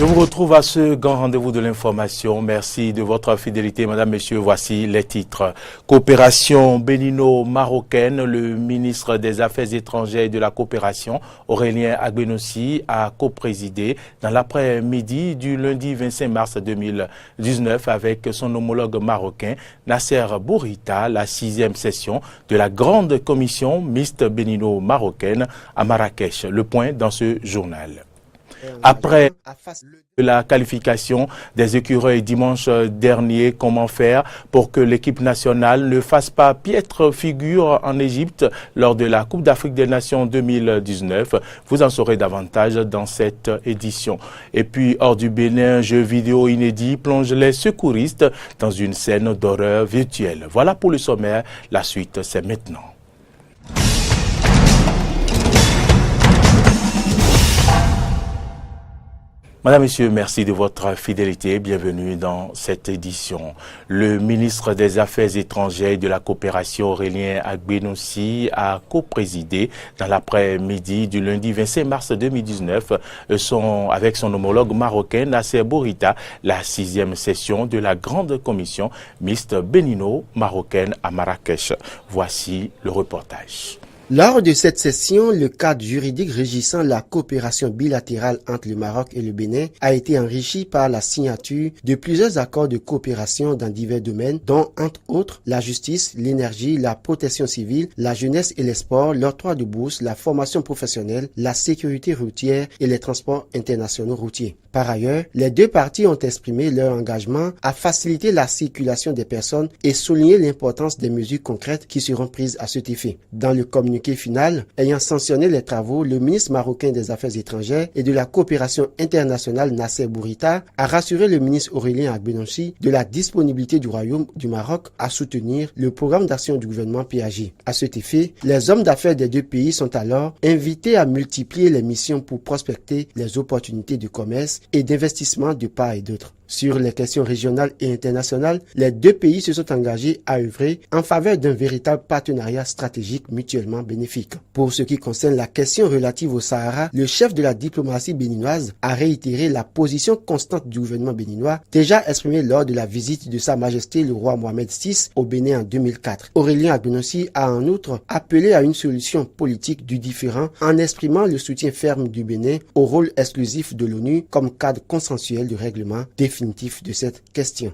Je vous retrouve à ce grand rendez-vous de l'information. Merci de votre fidélité, madame, messieurs. Voici les titres. Coopération bénino-marocaine. Le ministre des Affaires étrangères et de la coopération, Aurélien Agbenossi, a coprésidé dans l'après-midi du lundi 25 mars 2019 avec son homologue marocain, Nasser Bourita, la 6e session de la grande commission mixte bénino-marocaine à Marrakech. Le point dans ce journal. Après la qualification des écureuils dimanche dernier, comment faire pour que l'équipe nationale ne fasse pas piètre figure en Égypte lors de la Coupe d'Afrique des Nations 2019? Vous en saurez davantage dans cette édition. Et puis, hors du Bénin, un jeu vidéo inédit plonge les secouristes dans une scène d'horreur virtuelle. Voilà pour le sommaire. La suite, c'est maintenant. Madame, Monsieur, merci de votre fidélité. Bienvenue dans cette édition. Le ministre des Affaires étrangères et de la coopération, Aurélien Agbenossi, a coprésidé dans l'après-midi du lundi 25 mars 2019 avec son homologue marocain, Nasser Bourita, la 6e session de la grande commission mixte bénino-marocaine à Marrakech. Voici le reportage. Lors de cette session, le cadre juridique régissant la coopération bilatérale entre le Maroc et le Bénin a été enrichi par la signature de plusieurs accords de coopération dans divers domaines, dont, entre autres, la justice, l'énergie, la protection civile, la jeunesse et les sports, l'octroi de bourse, la formation professionnelle, la sécurité routière et les transports internationaux routiers. Par ailleurs, les deux parties ont exprimé leur engagement à faciliter la circulation des personnes et souligné l'importance des mesures concrètes qui seront prises à cet effet. Dans le communiqué final, ayant sanctionné les travaux, le ministre marocain des Affaires étrangères et de la coopération internationale, Nasser Bourita, a rassuré le ministre Aurélien Agbenossi de la disponibilité du Royaume du Maroc à soutenir le programme d'action du gouvernement PAG. À cet effet, les hommes d'affaires des deux pays sont alors invités à multiplier les missions pour prospecter les opportunités de commerce et d'investissement de part et d'autre. Sur les questions régionales et internationales, les deux pays se sont engagés à œuvrer en faveur d'un véritable partenariat stratégique mutuellement bénéfique. Pour ce qui concerne la question relative au Sahara, le chef de la diplomatie béninoise a réitéré la position constante du gouvernement béninois, déjà exprimée lors de la visite de Sa Majesté le roi Mohamed VI au Bénin en 2004. Aurélien Agbenossi a en outre appelé à une solution politique du différend en exprimant le soutien ferme du Bénin au rôle exclusif de l'ONU comme cadre consensuel de règlement définitif de cette question.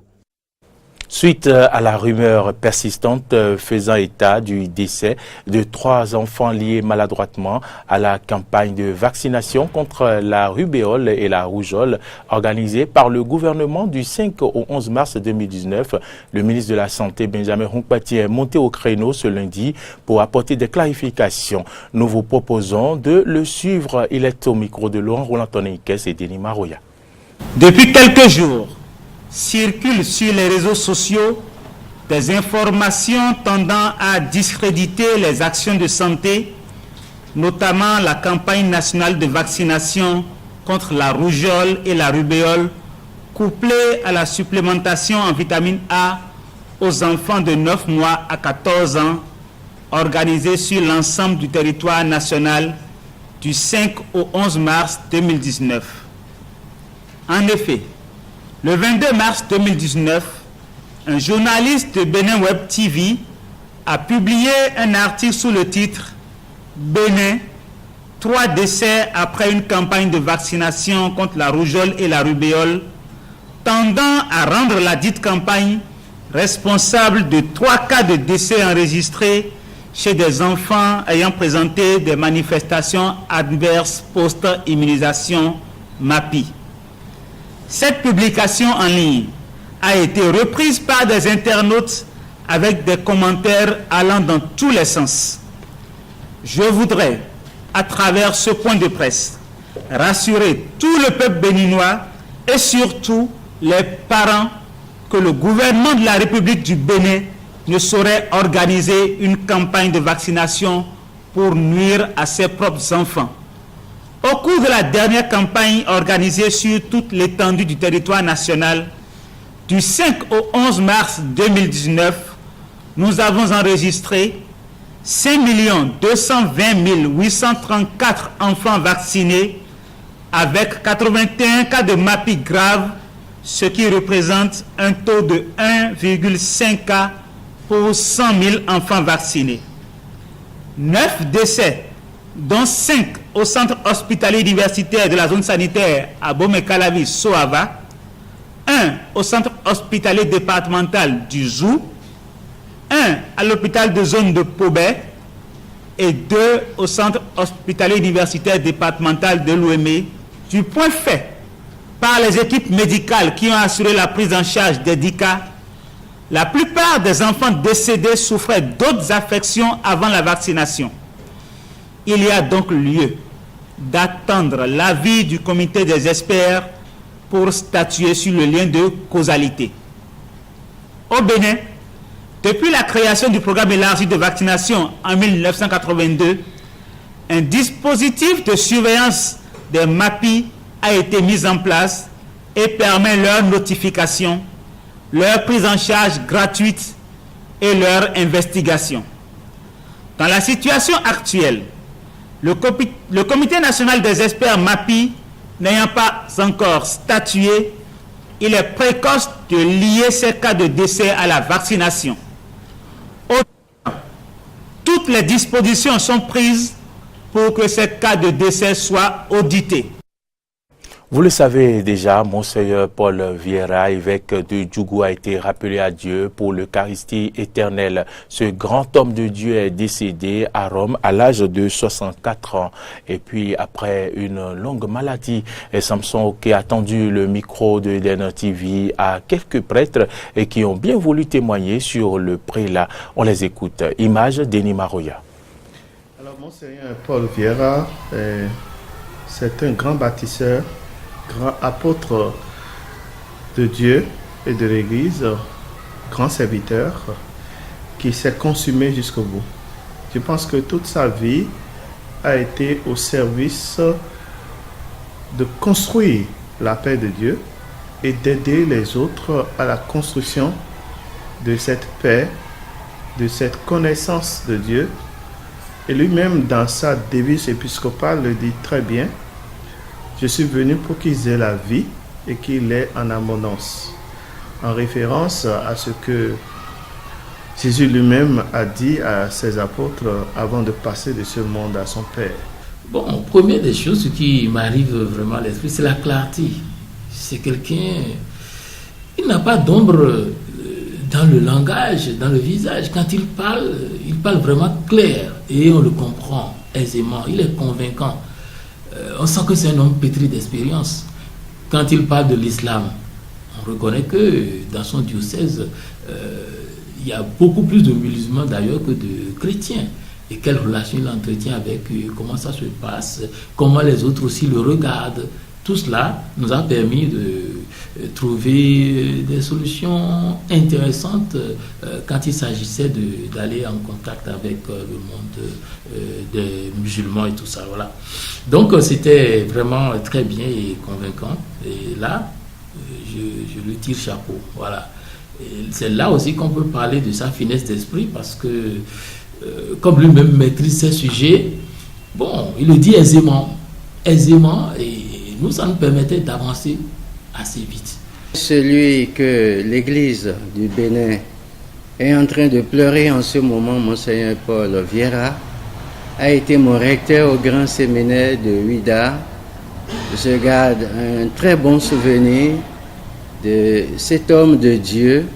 Suite à la rumeur persistante faisant état du décès de 3 enfants liés maladroitement à la campagne de vaccination contre la rubéole et la rougeole organisée par le gouvernement du 5 au 11 mars 2019, le ministre de la Santé, Benjamin Hunkpati, est monté au créneau ce lundi pour apporter des clarifications. Nous vous proposons de le suivre. Il est au micro de Laurent Roland-Tonekes et Denis Maroya. Depuis quelques jours, circulent sur les réseaux sociaux des informations tendant à discréditer les actions de santé, notamment la campagne nationale de vaccination contre la rougeole et la rubéole, couplée à la supplémentation en vitamine A aux enfants de 9 mois à 14 ans, organisée sur l'ensemble du territoire national du 5 au 11 mars 2019. En effet, le 22 mars 2019, un journaliste de Bénin Web TV a publié un article sous le titre « Bénin, 3 décès après une campagne de vaccination contre la rougeole et la rubéole », tendant à rendre la dite campagne responsable de 3 cas de décès enregistrés chez des enfants ayant présenté des manifestations adverses post-immunisation MAPI. Cette publication en ligne a été reprise par des internautes avec des commentaires allant dans tous les sens. Je voudrais, à travers ce point de presse, rassurer tout le peuple béninois et surtout les parents que le gouvernement de la République du Bénin ne saurait organiser une campagne de vaccination pour nuire à ses propres enfants. Au cours de la dernière campagne organisée sur toute l'étendue du territoire national, du 5 au 11 mars 2019, nous avons enregistré 5 220 834 enfants vaccinés, avec 81 cas de MAPI graves, ce qui représente un taux de 1,5 cas pour 100 000 enfants vaccinés. 9 décès, dont 5 au centre hospitalier universitaire de la zone sanitaire à Bomekalavi, Soava, 1 au centre hospitalier départemental du Zou, 1 à l'hôpital de zone de Pobé et 2 au centre hospitalier universitaire départemental de l'Ouémé, du point fait par les équipes médicales qui ont assuré la prise en charge des 10 cas. La plupart des enfants décédés souffraient d'autres affections avant la vaccination. Il y a donc lieu d'attendre l'avis du comité des experts pour statuer sur le lien de causalité. Au Bénin, depuis la création du programme élargi de vaccination en 1982, un dispositif de surveillance des MAPI a été mis en place et permet leur notification, leur prise en charge gratuite et leur investigation. Dans la situation actuelle, le Comité national des experts MAPI n'ayant pas encore statué, il est précoce de lier ces cas de décès à la vaccination. Toutes les dispositions sont prises pour que ces cas de décès soient audités. Vous le savez déjà, Monseigneur Paul Vieira, évêque de Djougou, a été rappelé à Dieu pour l'Eucharistie éternelle. Ce grand homme de Dieu est décédé à Rome à l'âge de 64 ans. Et puis, après une longue maladie, Samson qui a tendu le micro de Eden TV à quelques prêtres et qui ont bien voulu témoigner sur le prélat. On les écoute. Image d'Eni Maroya. Alors, Monseigneur Paul Vieira, c'est un grand bâtisseur, grand apôtre de Dieu et de l'Église, grand serviteur qui s'est consumé jusqu'au bout. Je pense que toute sa vie a été au service de construire la paix de Dieu et d'aider les autres à la construction de cette paix, de cette connaissance de Dieu. Et lui-même, dans sa devise épiscopale, le dit très bien: je suis venu pour qu'ils aient la vie et qu'ils l'aient en abondance. En référence à ce que Jésus lui-même a dit à ses apôtres avant de passer de ce monde à son Père. Bon, première des choses, ce qui m'arrive vraiment à l'esprit, c'est la clarté. C'est quelqu'un, il n'a pas d'ombre dans le langage, dans le visage. Quand il parle vraiment clair et on le comprend aisément. Il est convaincant. On sent que c'est un homme pétri d'expérience. Quand il parle de l'islam, on reconnaît que dans son diocèse, il y a beaucoup plus de musulmans d'ailleurs que de chrétiens. Et quelle relation il entretient avec eux, comment ça se passe, comment les autres aussi le regardent. Tout cela nous a permis de trouver des solutions intéressantes quand il s'agissait d'aller en contact avec le monde des musulmans et tout ça. Voilà. Donc c'était vraiment très bien et convaincant. Et là, je lui tire chapeau. Voilà. C'est là aussi qu'on peut parler de sa finesse d'esprit parce que comme lui-même maîtrise ces sujets, bon, il le dit aisément, et nous, ça nous permettait d'avancer assez vite. Celui que l'Église du Bénin est en train de pleurer en ce moment, Monseigneur Paul Vieira, a été mon recteur au grand séminaire de Ouida. Je garde un très bon souvenir de cet homme de Dieu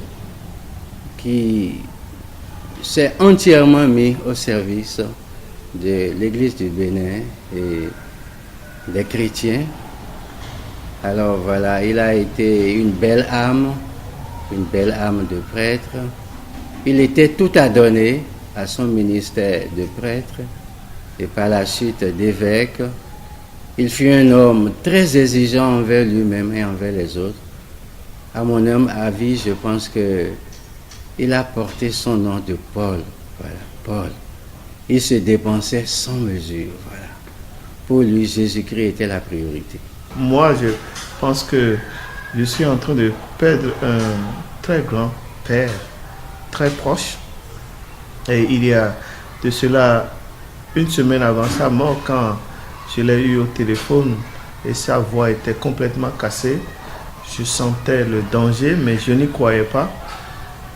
qui s'est entièrement mis au service de l'Église du Bénin et des chrétiens. Alors voilà, il a été une belle âme de prêtre. Il était tout à donner à son ministère de prêtre et par la suite d'évêque. Il fut un homme très exigeant envers lui-même et envers les autres. À mon humble avis, je pense que il a porté son nom de Paul. Voilà, Paul. Il se dépensait sans mesure. Voilà. Pour lui, Jésus-Christ était la priorité. Moi, je pense que je suis en train de perdre un très grand père, très proche. Et il y a de cela une semaine avant sa mort, quand je l'ai eu au téléphone, et sa voix était complètement cassée. Je sentais le danger, mais je n'y croyais pas.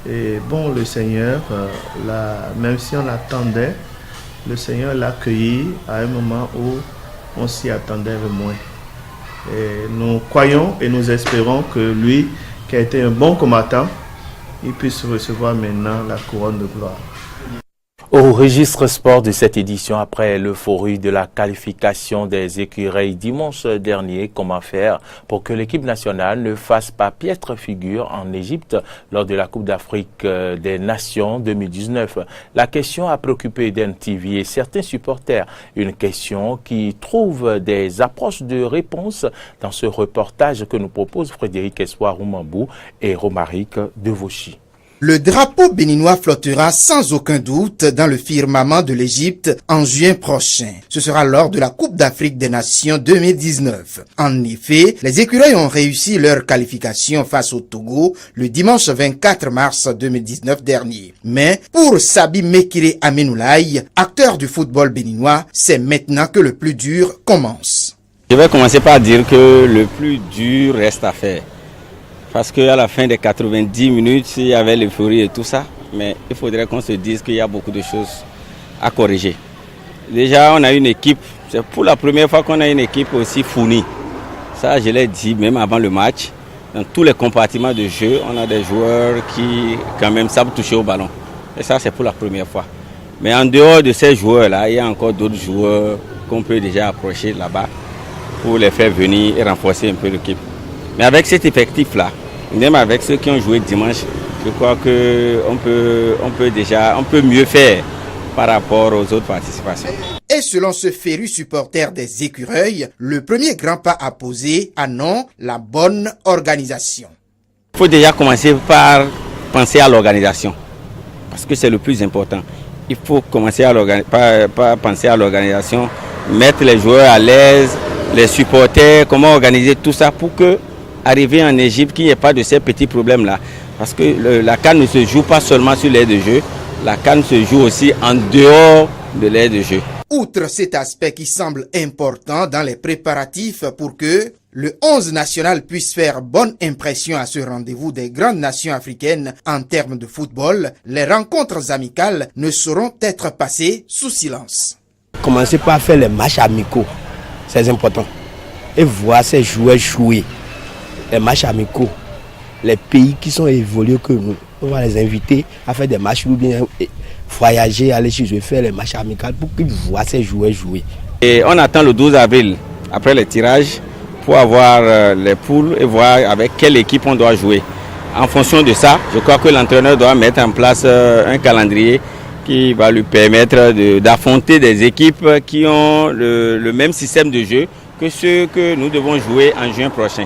Et bon, le Seigneur, même si on attendait, le Seigneur l'a accueilli à un moment où on s'y attendait le moins. Et nous croyons et nous espérons que lui, qui a été un bon combattant, il puisse recevoir maintenant la couronne de gloire. Au registre sport de cette édition, après l'euphorie de la qualification des écureuils dimanche dernier, comment faire pour que l'équipe nationale ne fasse pas piètre figure en Égypte lors de la Coupe d'Afrique des Nations 2019? La question a préoccupé DNTV et certains supporters. Une question qui trouve des approches de réponse dans ce reportage que nous propose Frédéric Espoir Oumambou et Romaric Devauchy. Le drapeau béninois flottera sans aucun doute dans le firmament de l'Égypte en juin prochain. Ce sera lors de la Coupe d'Afrique des Nations 2019. En effet, les écureuils ont réussi leur qualification face au Togo le dimanche 24 mars 2019 dernier. Mais pour Sabi Mekire Amenoulaye, acteur du football béninois, c'est maintenant que le plus dur commence. Je vais commencer par dire que le plus dur reste à faire. Parce qu'à la fin des 90 minutes, il y avait l'euphorie et tout ça, mais il faudrait qu'on se dise qu'il y a beaucoup de choses à corriger. Déjà, on a une équipe, c'est pour la première fois qu'on a une équipe aussi fournie. Ça, je l'ai dit même avant le match. Dans tous les compartiments de jeu, on a des joueurs qui, quand même, savent toucher au ballon. Et ça, c'est pour la première fois. Mais en dehors de ces joueurs-là, il y a encore d'autres joueurs qu'on peut déjà approcher là-bas pour les faire venir et renforcer un peu l'équipe. Mais avec cet effectif-là, même avec ceux qui ont joué dimanche, je crois qu'on peut mieux faire par rapport aux autres participations. Et selon ce féru supporter des écureuils, le premier grand pas à poser a non la bonne organisation. Il faut déjà commencer par penser à l'organisation, parce que c'est le plus important. Il faut commencer par penser à l'organisation, mettre les joueurs à l'aise, les supporters, comment organiser tout ça pour que arriver en Égypte, qu'il n'y ait pas de ces petits problèmes-là. Parce que la CAN ne se joue pas seulement sur l'aire de jeu, la CAN se joue aussi en dehors de l'aire de jeu. Outre cet aspect qui semble important dans les préparatifs pour que le 11 national puisse faire bonne impression à ce rendez-vous des grandes nations africaines en termes de football, les rencontres amicales ne sauront être passées sous silence. Commencez par faire les matchs amicaux, c'est important. Et voir ces joueurs jouer. Les matchs amicaux, les pays qui sont évolués que nous, on va les inviter à faire des matchs ou bien voyager, aller chez eux, faire les matchs amicaux pour qu'ils voient ces joueurs jouer. Et on attend le 12 avril, après les tirages, pour avoir les poules et voir avec quelle équipe on doit jouer. En fonction de ça, je crois que l'entraîneur doit mettre en place un calendrier qui va lui permettre d'affronter des équipes qui ont le même système de jeu que ceux que nous devons jouer en juin prochain.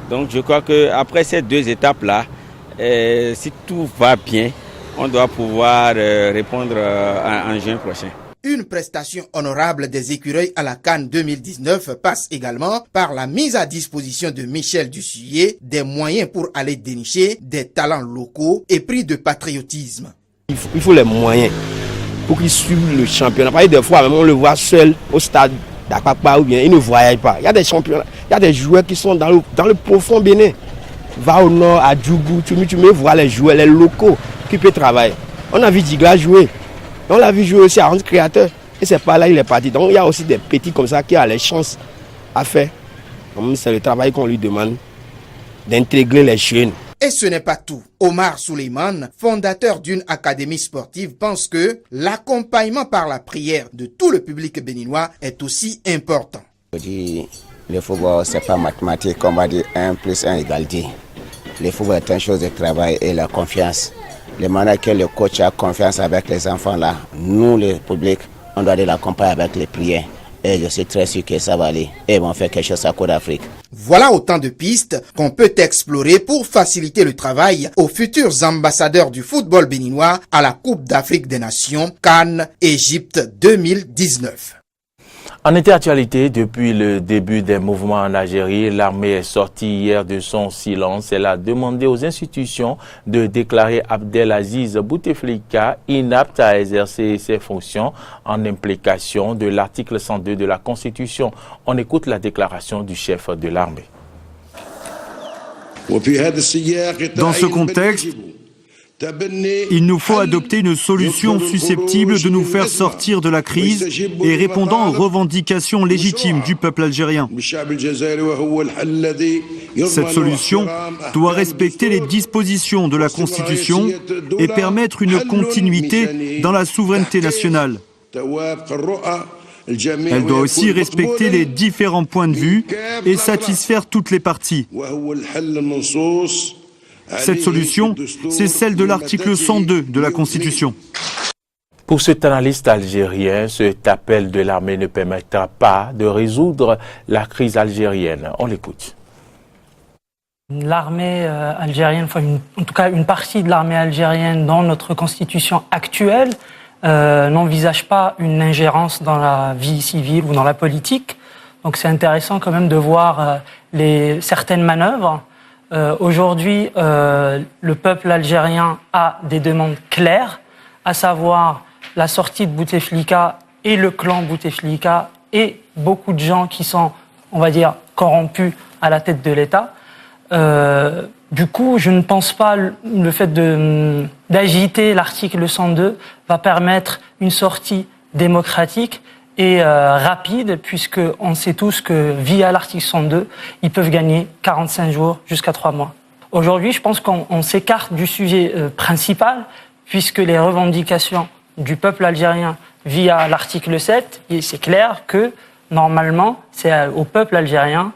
Donc je crois qu'après ces deux étapes-là, si tout va bien, on doit pouvoir répondre en juin prochain. Une prestation honorable des écureuils à la CAN 2019 passe également par la mise à disposition de Michel Dussuyer des moyens pour aller dénicher des talents locaux et pris de patriotisme. Il faut les moyens pour qu'ils suivent le championnat. Parce que des fois, même on le voit seul au stade d'Akpakpa ou bien il ne voyage pas. Il y a des championnats, il y a des joueurs qui sont dans le profond Bénin. Va au nord, à Djougou, tu me vois les joueurs, les locaux qui peuvent travailler. On a vu Digla jouer. On l'a vu jouer aussi à Hans Créateur. Et c'est pas là il est parti. Donc il y a aussi des petits comme ça qui ont les chances à faire. C'est le travail qu'on lui demande d'intégrer les jeunes. Et ce n'est pas tout. Omar Suleiman, fondateur d'une académie sportive, pense que l'accompagnement par la prière de tout le public béninois est aussi important. Le football, ce n'est pas mathématique, on va dire 1 plus 1 égale 10. Le football est une chose de travail et la confiance. Le moment que le coach a confiance avec les enfants là, nous, le public, on doit l'accompagner avec les prières. Et je suis très sûr que ça va aller. Et ils vont faire quelque chose à Coupe d'Afrique. Voilà autant de pistes qu'on peut explorer pour faciliter le travail aux futurs ambassadeurs du football béninois à la Coupe d'Afrique des Nations, CAN, Égypte 2019. En interactualité, depuis le début des mouvements en Algérie, l'armée est sortie hier de son silence. Elle a demandé aux institutions de déclarer Abdelaziz Bouteflika inapte à exercer ses fonctions en implication de l'article 102 de la Constitution. On écoute la déclaration du chef de l'armée. Dans ce contexte, il nous faut adopter une solution susceptible de nous faire sortir de la crise et répondant aux revendications légitimes du peuple algérien. Cette solution doit respecter les dispositions de la Constitution et permettre une continuité dans la souveraineté nationale. Elle doit aussi respecter les différents points de vue et satisfaire toutes les parties. Cette solution, c'est celle de l'article 102 de la Constitution. Pour cet analyste algérien, cet appel de l'armée ne permettra pas de résoudre la crise algérienne. On l'écoute. L'armée algérienne, en tout cas une partie de l'armée algérienne dans notre constitution actuelle, n'envisage pas une ingérence dans la vie civile ou dans la politique. Donc c'est intéressant quand même de voir certaines manœuvres. Aujourd'hui, le peuple algérien a des demandes claires, à savoir la sortie de Bouteflika et le clan Bouteflika et beaucoup de gens qui sont, on va dire, corrompus à la tête de l'État. Du coup, je ne pense pas le fait d'agiter l'article 102 va permettre une sortie démocratique et rapide, puisqu'on sait tous que via l'article 102, ils peuvent gagner 45 jours jusqu'à 3 mois. Aujourd'hui, je pense qu'on s'écarte du sujet principal, puisque les revendications du peuple algérien via l'article 7, c'est clair que normalement, c'est au peuple algérien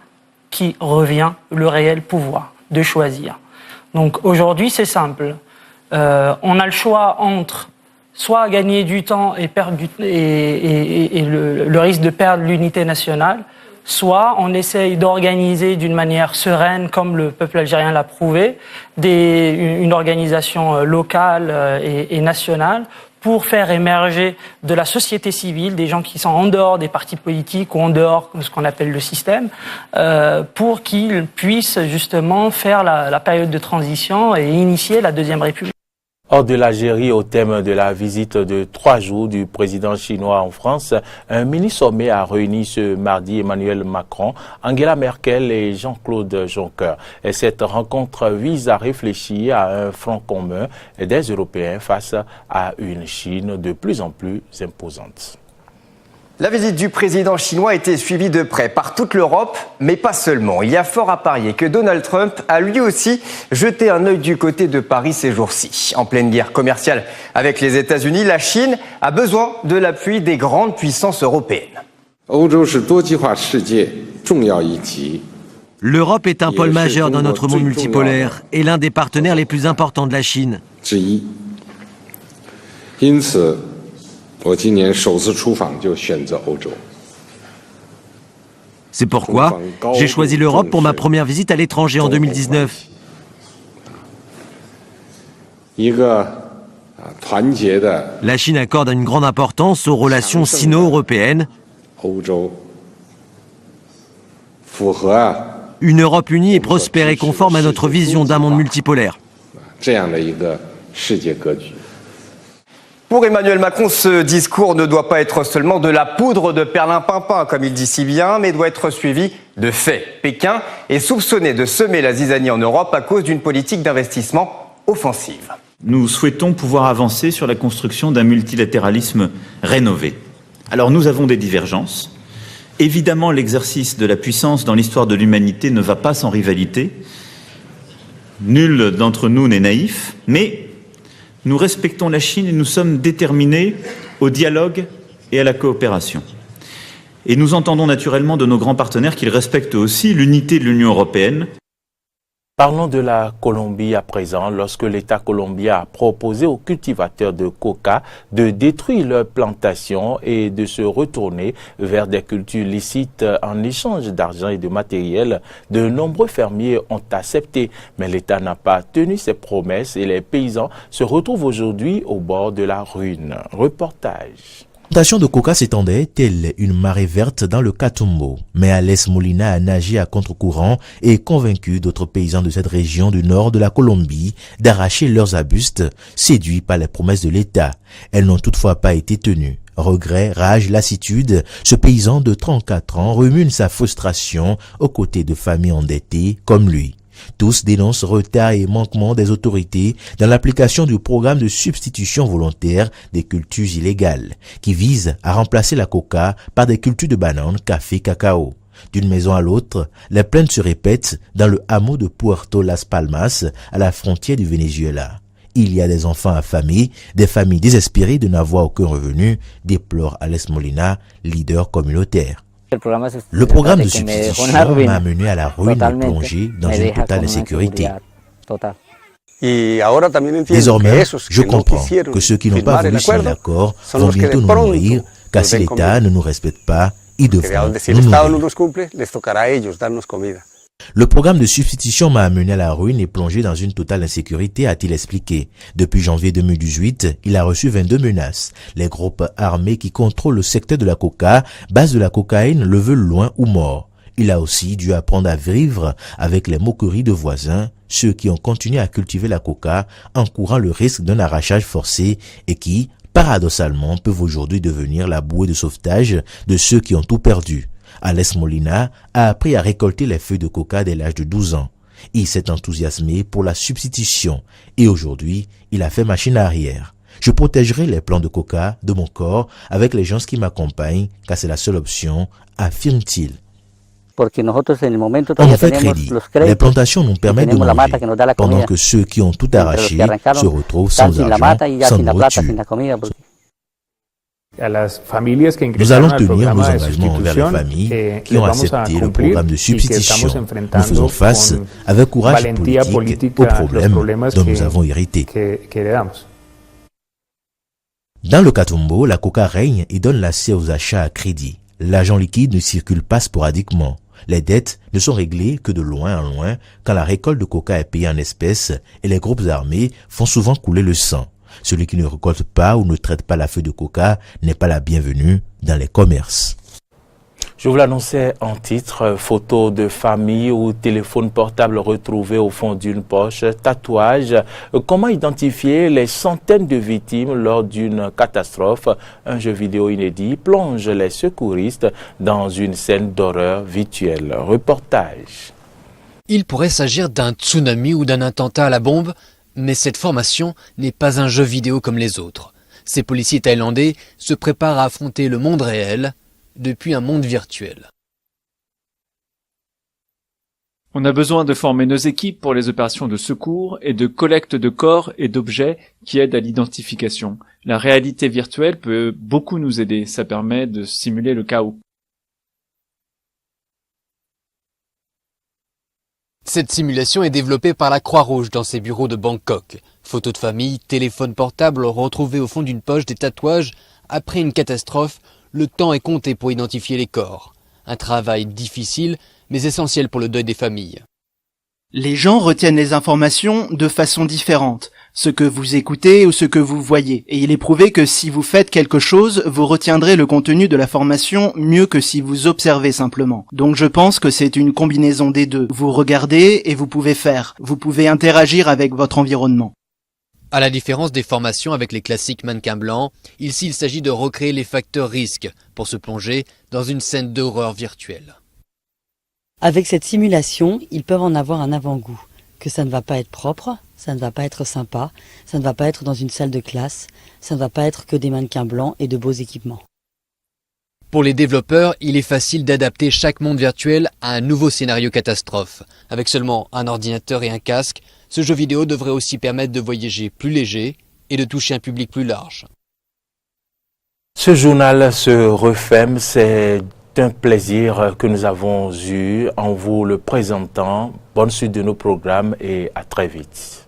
qui revient le réel pouvoir de choisir. Donc aujourd'hui, c'est simple. On a le choix entre soit gagner du temps et perdre le risque de perdre l'unité nationale, soit on essaye d'organiser d'une manière sereine, comme le peuple algérien l'a prouvé, une organisation locale et nationale pour faire émerger de la société civile des gens qui sont en dehors des partis politiques ou en dehors de ce qu'on appelle le système, pour qu'ils puissent justement faire la période de transition et initier la Deuxième République. Hors de l'Algérie, au thème de la visite de 3 jours du président chinois en France, un mini-sommet a réuni ce mardi Emmanuel Macron, Angela Merkel et Jean-Claude Juncker. Et cette rencontre vise à réfléchir à un front commun des Européens face à une Chine de plus en plus imposante. La visite du président chinois a été suivie de près par toute l'Europe, mais pas seulement. Il y a fort à parier que Donald Trump a lui aussi jeté un œil du côté de Paris ces jours-ci. En pleine guerre commerciale avec les États-Unis, la Chine a besoin de l'appui des grandes puissances européennes. L'Europe est un pôle majeur dans notre monde multipolaire et l'un des partenaires les plus importants de la Chine. C'est pourquoi j'ai choisi l'Europe pour ma première visite à l'étranger en 2019. La Chine accorde une grande importance aux relations sino-européennes. Une Europe unie et prospère et conforme à notre vision d'un monde multipolaire. Pour Emmanuel Macron, ce discours ne doit pas être seulement de la poudre de perlimpinpin, comme il dit si bien, mais doit être suivi de faits. Pékin est soupçonné de semer la zizanie en Europe à cause d'une politique d'investissement offensive. Nous souhaitons pouvoir avancer sur la construction d'un multilatéralisme rénové. Alors nous avons des divergences. Évidemment, l'exercice de la puissance dans l'histoire de l'humanité ne va pas sans rivalité. Nul d'entre nous n'est naïf, mais nous respectons la Chine et nous sommes déterminés au dialogue et à la coopération. Et nous entendons naturellement de nos grands partenaires qu'ils respectent aussi l'unité de l'Union européenne. Parlons de la Colombie à présent, lorsque l'État colombien a proposé aux cultivateurs de coca de détruire leurs plantations et de se retourner vers des cultures licites en échange d'argent et de matériel. De nombreux fermiers ont accepté, mais l'État n'a pas tenu ses promesses et les paysans se retrouvent aujourd'hui au bord de la ruine. Reportage. La plantation de coca s'étendait telle une marée verte dans le Katumbo, mais Alès Molina a nagé à contre-courant et convaincu d'autres paysans de cette région du nord de la Colombie d'arracher leurs arbustes, séduits par les promesses de l'État. Elles n'ont toutefois pas été tenues. Regret, rage, lassitude, ce paysan de 34 ans rumine sa frustration aux côtés de familles endettées comme lui. Tous dénoncent retard et manquement des autorités dans l'application du programme de substitution volontaire des cultures illégales, qui vise à remplacer la coca par des cultures de bananes, café, cacao. D'une maison à l'autre, les plaintes se répètent dans le hameau de Puerto Las Palmas, à la frontière du Venezuela. Il y a des enfants affamés, des familles désespérées de n'avoir aucun revenu, déplore Alès Molina, leader communautaire. Le programme de substitution m'a amené à la ruine et plongé dans une totale insécurité. Désormais, je comprends que ceux qui n'ont pas voulu signer l'accord vont bientôt nous nourrir, car si l'État ne nous respecte pas, ils devront nous nourrir. Le programme de substitution m'a amené à la ruine et plongé dans une totale insécurité, a-t-il expliqué. Depuis janvier 2018, il a reçu 22 menaces. Les groupes armés qui contrôlent le secteur de la coca, base de la cocaïne, le veulent loin ou mort. Il a aussi dû apprendre à vivre avec les moqueries de voisins, ceux qui ont continué à cultiver la coca en courant le risque d'un arrachage forcé et qui, paradoxalement, peuvent aujourd'hui devenir la bouée de sauvetage de ceux qui ont tout perdu. Alès Molina a appris à récolter les feuilles de coca dès l'âge de 12 ans. Il s'est enthousiasmé pour la substitution et aujourd'hui, il a fait machine arrière. Je protégerai les plants de coca de mon corps avec les gens qui m'accompagnent car c'est la seule option, affirme-t-il. On nous fait crédit. Les plantations nous permettent de manger, pendant que ceux qui ont tout arraché se retrouvent sans argent, sans nourriture. Nous allons tenir nos engagements envers les familles qui ont accepté le programme de substitution. Nous faisons face avec courage politique aux problèmes dont nous avons hérité. Dans le Katumbo, la coca règne et donne l'accès aux achats à crédit. L'argent liquide ne circule pas sporadiquement. Les dettes ne sont réglées que de loin en loin quand la récolte de coca est payée en espèces et les groupes armés font souvent couler le sang. Celui qui ne récolte pas ou ne traite pas la feuille de coca n'est pas la bienvenue dans les commerces. Je vous l'annonçais en titre, photos de famille ou téléphone portable retrouvés au fond d'une poche, tatouage. Comment identifier les centaines de victimes lors d'une catastrophe? Un jeu vidéo inédit plonge les secouristes dans une scène d'horreur virtuelle. Reportage. Il pourrait s'agir d'un tsunami ou d'un attentat à la bombe, mais cette formation n'est pas un jeu vidéo comme les autres. Ces policiers thaïlandais se préparent à affronter le monde réel depuis un monde virtuel. On a besoin de former nos équipes pour les opérations de secours et de collecte de corps et d'objets qui aident à l'identification. La réalité virtuelle peut beaucoup nous aider, ça permet de simuler le chaos. Cette simulation est développée par la Croix-Rouge dans ses bureaux de Bangkok. Photos de famille, téléphones portables retrouvés au fond d'une poche, des tatouages. Après une catastrophe, le temps est compté pour identifier les corps. Un travail difficile, mais essentiel pour le deuil des familles. Les gens retiennent les informations de façon différente, ce que vous écoutez ou ce que vous voyez. Et il est prouvé que si vous faites quelque chose, vous retiendrez le contenu de la formation mieux que si vous observez simplement. Donc je pense que c'est une combinaison des deux. Vous regardez et vous pouvez faire. Vous pouvez interagir avec votre environnement. À la différence des formations avec les classiques mannequins blancs, ici il s'agit de recréer les facteurs risques pour se plonger dans une scène d'horreur virtuelle. Avec cette simulation, ils peuvent en avoir un avant-goût, que ça ne va pas être propre, ça ne va pas être sympa, ça ne va pas être dans une salle de classe, ça ne va pas être que des mannequins blancs et de beaux équipements. Pour les développeurs, il est facile d'adapter chaque monde virtuel à un nouveau scénario catastrophe. Avec seulement un ordinateur et un casque, ce jeu vidéo devrait aussi permettre de voyager plus léger et de toucher un public plus large. Ce journal se referme, c'est un plaisir que nous avons eu en vous le présentant. Bonne suite de nos programmes et à très vite.